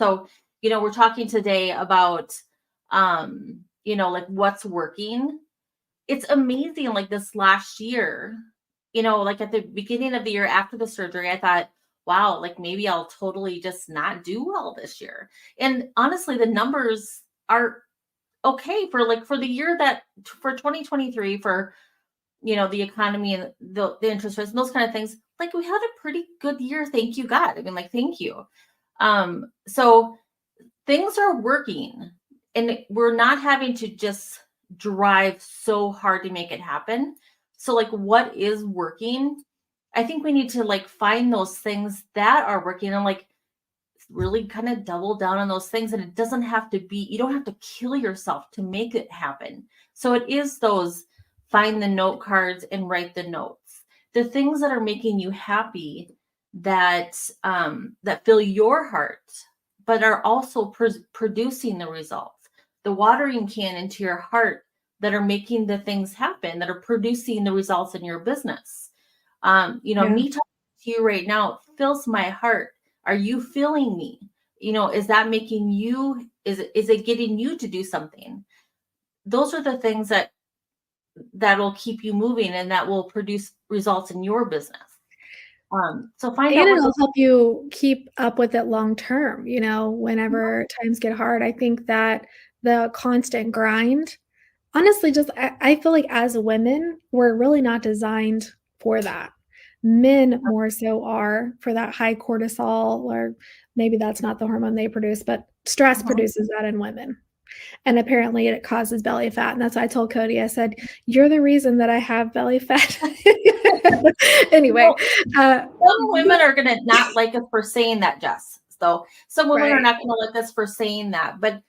So, we're talking today about, like what's working. It's amazing. Like this last year, like at the beginning of the year after the surgery, I thought, wow, like maybe I'll totally just not do well this year. And honestly, the numbers are okay for the year that for 2023 for, the economy and the interest rates and those kind of things. Like we had a pretty good year. Thank you, God. I mean, like, thank you. So things are working and we're not having to just drive so hard to make it happen. So like what is working? I think we need to like find those things that are working and like really kind of double down on those things. And it doesn't have to be, you don't have to kill yourself to make it happen. So it is those find the note cards and write the notes, the things that are making you happy, that that fill your heart, but are also producing the results, the watering can into your heart that are making the things happen, that are producing the results in your business. Me talking to you right now fills my heart. Are you feeling me? Is that making you, is it getting you to do something? Those are the things that'll keep you moving and that will produce results in your business. So find out And what it'll those. help you keep up with it long term, whenever times get hard. I think that the constant grind, honestly, just I feel like as women, we're really not designed for that. Men more so are for that high cortisol, or maybe that's not the hormone they produce, but stress Mhm. produces that in women. And apparently it causes belly fat. And that's why I told Cody, I said, "You're the reason that I have belly fat." Anyway, Well, uh, some women are gonna not like us for saying that, Jess. So some women are right. not gonna like us for saying that, but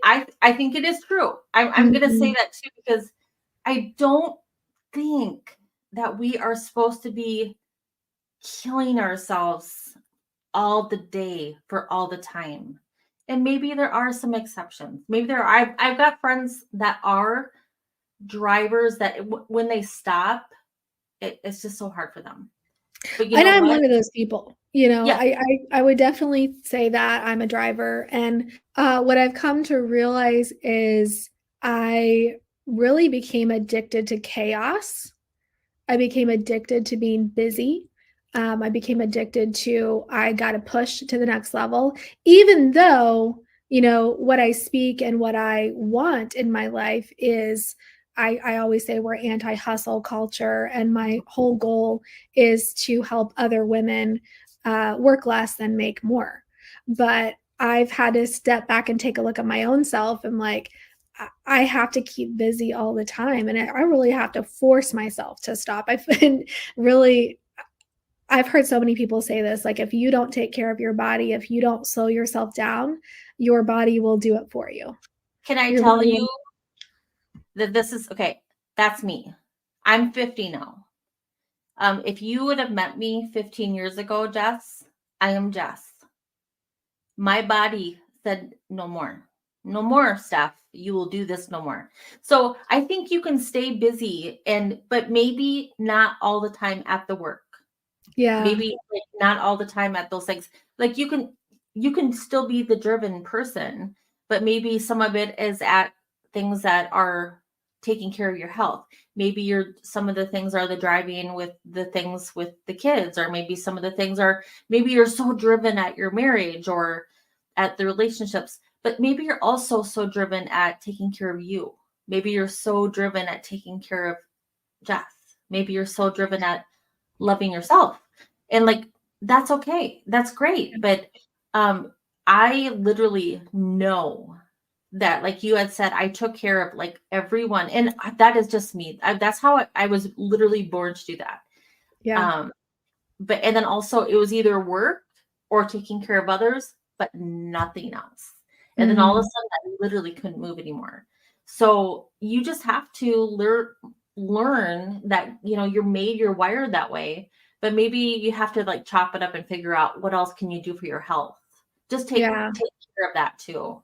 I think it is true. I'm gonna say Mhm. that too because I don't think that we are supposed to be killing ourselves all the day for all the time. And maybe there are some exceptions. Maybe there are. I've got friends that are drivers that when they stop, it's just so hard for them. But you And know I'm what? one of those people. You know, Yes. I would definitely say that I'm a driver. And what I've come to realize is I really became addicted to chaos. I became addicted to being busy. I became addicted to, I got to push to the next level, even though, what I speak and what I want in my life is, I always say we're anti hustle culture. And my whole goal is to help other women work less and make more. But I've had to step back and take a look at my own self and like, I have to keep busy all the time. And I really have to force myself to stop. I've been really, I've heard so many people say this, like, if you don't take care of your body, if you don't slow yourself down, your body will do it for you. Can I Your tell body will. you that this is okay? That's me. I'm 50 now. If you would have met me 15 years ago, Jess, I am Jess. My body said no more. No more, Steph. You will do this no more. So I think you can stay busy but maybe not all the time at the work. Yeah. Maybe like not all the time at those things. Like you can still be the driven person, but maybe some of it is at things that are taking care of your health. Maybe some of the things are the driving with the things with the kids, or maybe some of the things are maybe you're so driven at your marriage or at the relationships, but maybe you're also so driven at taking care of you. Maybe you're so driven at taking care of Jess. Maybe you're so driven at loving yourself. And like that's okay. That's great. But um I literally know that like you had said, I took care of like everyone. And that is just me. That's how I was literally born to do that. Yeah. Um but and then also it was either work or taking care of others, but nothing else. And then all of a Mm. sudden I literally couldn't move anymore. So you just have to learn that you're wired that way, but maybe you have to like chop it up and figure out what else can you do for your health. Just Yeah. take care of that too,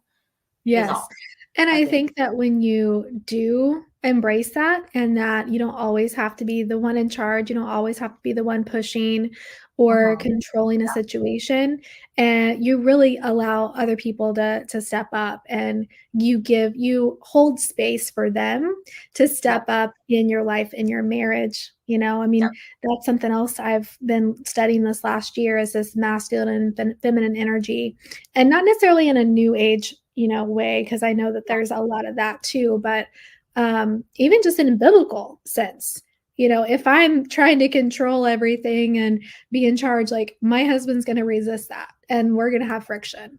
is Yes. all, And I I think. think that when you do embrace that, and that you don't always have to be the one in charge. You don't always have to be the one pushing or Mhm. controlling a situation. And you really allow other people to step up, and you hold space for them to Yep. step up in your life, in your marriage. I Yep. mean, that's something else I've been studying this last year, is this masculine and feminine energy, and not necessarily in a new age, way, because I know that Yep. there's a lot of that too, but even just in a biblical sense. If I'm trying to control everything and be in charge, like, my husband's going to resist that, and we're going to have friction.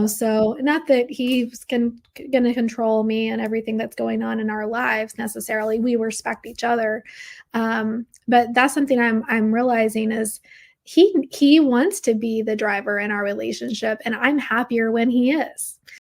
So not that he's going to control me and everything that's going on in our lives necessarily. We respect each other, but that's something I'm realizing is he wants to be the driver in our relationship, and I'm happier when he is.